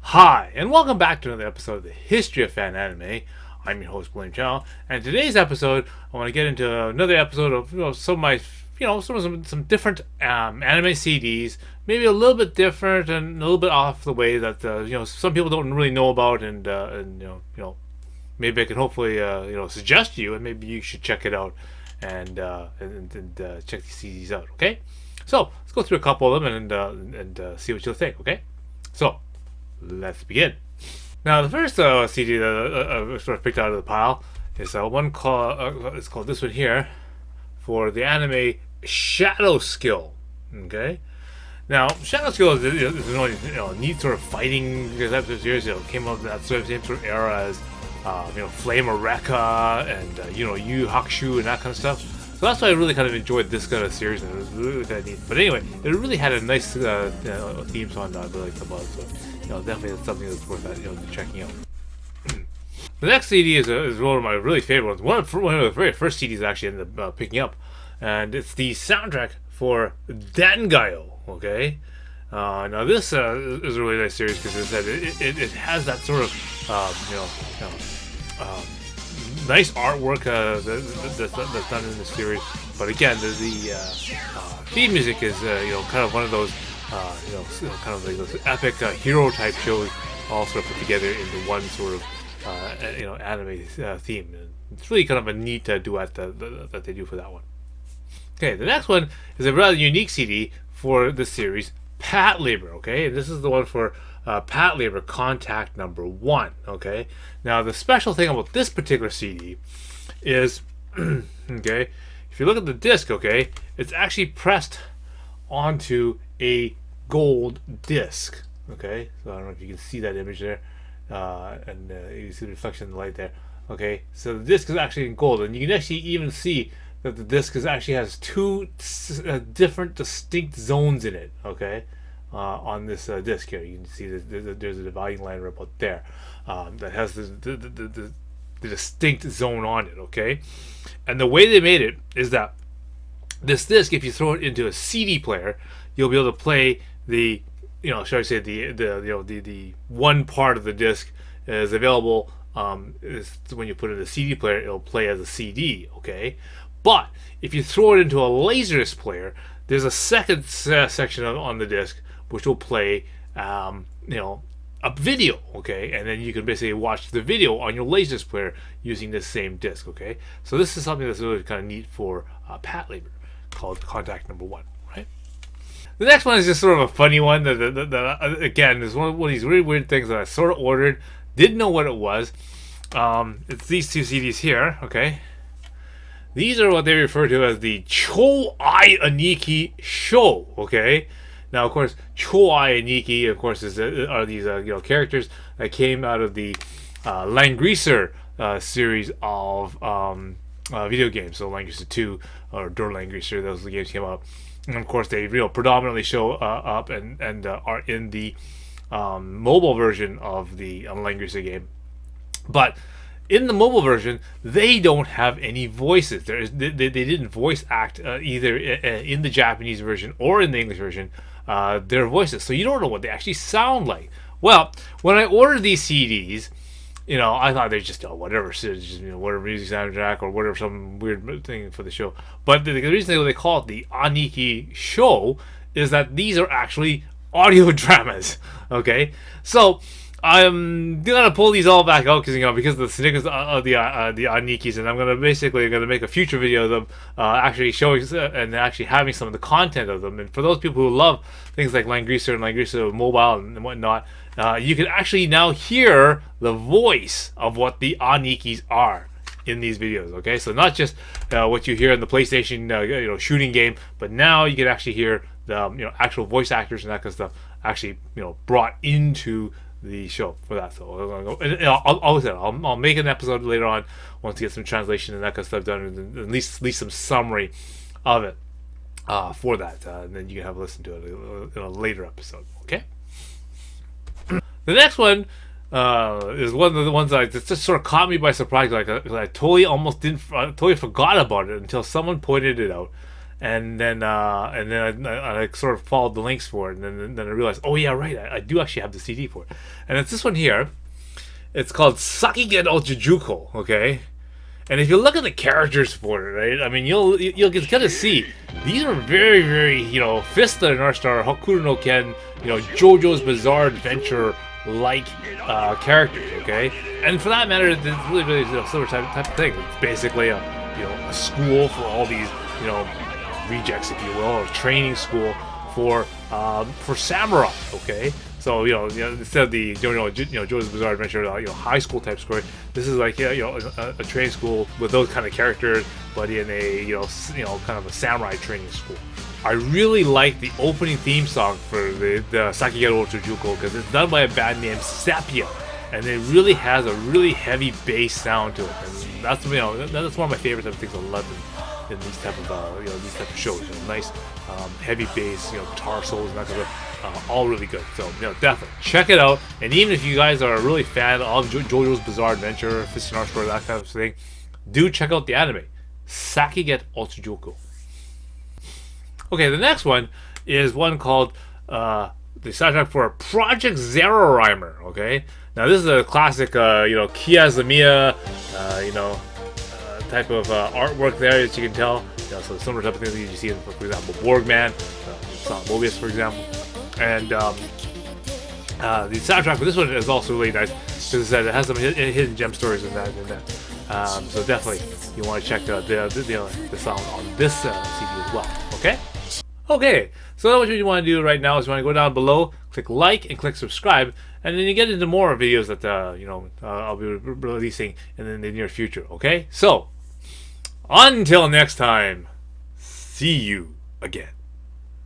Hi, and welcome back to another episode of the History of Fan Anime. I'm your host, William Chow, and today's episode, I want to get into another episode of some of my, some different anime CDs, maybe a little bit different and a little bit off the way that some people don't really know about, and maybe I can hopefully suggest to you, and maybe you should check it out and check these CDs out. Okay, so let's go through a couple of them and see what you'll think. Okay, so. Let's begin. Now, the first CD that I sort of picked out of the pile is one called it's called this one here for the anime Shadow Skill. Okay. Now, Shadow Skill is a really neat sort of fighting type of series. It came out in that same sort of era as Flame Eureka and Yu Hakusho and that kind of stuff. So that's why I really kind of enjoyed this kind of series, and it was really kind of neat. But anyway, it really had a nice theme song that I really liked about it. So definitely it's something that's worth checking out. The next CD is one of my really favorite ones. One of the very first CDs I actually ended up picking up, and it's the soundtrack for dangal. Okay, now this is a really nice series because it has that sort of nice artwork that's done in the series. But again, the theme music is kind of one of those. Kind of like those epic hero type shows, all sort of put together into one sort of anime theme. And it's really kind of a neat duet that they do for that one. Okay, the next one is a rather unique CD for the series Pat Labor. Okay, and this is the one for Pat Labor Contact Number 1. Okay, now the special thing about this particular CD is, okay, if you look at the disc, okay, it's actually pressed onto a gold disc. Okay, so I don't know if you can see that image there, and you see the reflection in the light there. Okay, so the disc is actually in gold, and you can actually even see that the disc actually has two different distinct zones in it. Okay, on this disc here, you can see that there's a dividing line right about there that has the distinct zone on it. Okay, and the way they made it is that this disc, if you throw it into a CD player, you'll be able to play the shall I say the one part of the disc is available. Is when you put it in a CD player, it'll play as a CD. Okay, but if you throw it into a Laserdisc player, there's a second section on the disc which will play a video. Okay, and then you can basically watch the video on your Laserdisc player using this same disc. Okay, so this is something that's really kind of neat for Pat Labor, called Contact Number 1. Right. The next one is just sort of a funny one that again is one of these really weird things that I sort of ordered, didn't know what it was. It's these two CDs here. Okay, these are what they refer to as the choi nikki show. Okay, now of course choi and nikki, of course, are these characters that came out of the Langrisser series of video games. So Langrisser 2 or Der Langrisser, those games came out. And of course, they predominantly show up and are in the mobile version of the Langrisser game. But in the mobile version, they don't have any voices. They didn't voice act either in the Japanese version or in the English version. Their voices, so you don't know what they actually sound like. Well, when I ordered these CDs, I thought they're just whatever, just whatever music soundtrack or whatever, some weird thing for the show. But the reason they call it the Aniki show is that these are actually audio dramas. Okay, so I'm gonna pull these all back out because of the snickers of the Anikis, and I'm gonna make a future video of them actually showing and actually having some of the content of them. And for those people who love things like Langrisser and Langrisser Mobile and whatnot, you can actually now hear the voice of what the Anikis are in these videos. Okay, so not just what you hear in the PlayStation shooting game, but now you can actually hear the actual voice actors and that kind of stuff actually brought into the show for that. So I'll make an episode later on once I get some translation and that kind of stuff done, and at least some summary of it for that, and then you can have a listen to it in a later episode. Okay. The next one is one of the ones that just sort of caught me by surprise. I totally forgot about it until someone pointed it out, I sort of followed the links for it, and then I realized, oh yeah, right, I do actually have the CD for it, and it's this one here. It's called Sakigen Ojujuko, okay? And if you look at the characters for it, right? I mean, you'll get to see these are very, very, Fista and Star, Hokuru no Ken, JoJo's Bizarre Adventure like characters, okay? And for that matter, it's really, really similar type of thing. It's basically a school for all these, rejects, if you will, or training school for samurai, okay? So instead of the JoJo's Bizarre Adventure high school type story, this is like a training school with those kind of characters, but in a kind of a samurai training school. I really like the opening theme song for the Sakigen Ojujuko because it's done by a band named Sapia, and it really has a really heavy bass sound to it, and that's that's one of my favorite type of things I love in these type of these type of shows. Nice heavy bass, guitar solos and that kind of stuff, all really good. So definitely check it out. And even if you guys are a really fan of JoJo's Bizarre Adventure, Fist and Story, that kind of thing, do check out the anime Sakigen Ojujuko. Okay, the next one is one called the soundtrack for Project Zero Rhymer. Okay, now this is a classic, Kiyomiya, type of artwork there, as you can tell. So similar type of things that you see in, for example, Borgman, Mobius, for example. And the soundtrack for this one is also really nice because it has some hidden gem stories in that. So definitely you want to check the sound on this CD as well. Okay. Okay, so what you want to do right now is you want to go down below, click like, and click subscribe, and then you get into more videos that I'll be releasing in the near future. Okay, so until next time, see you again.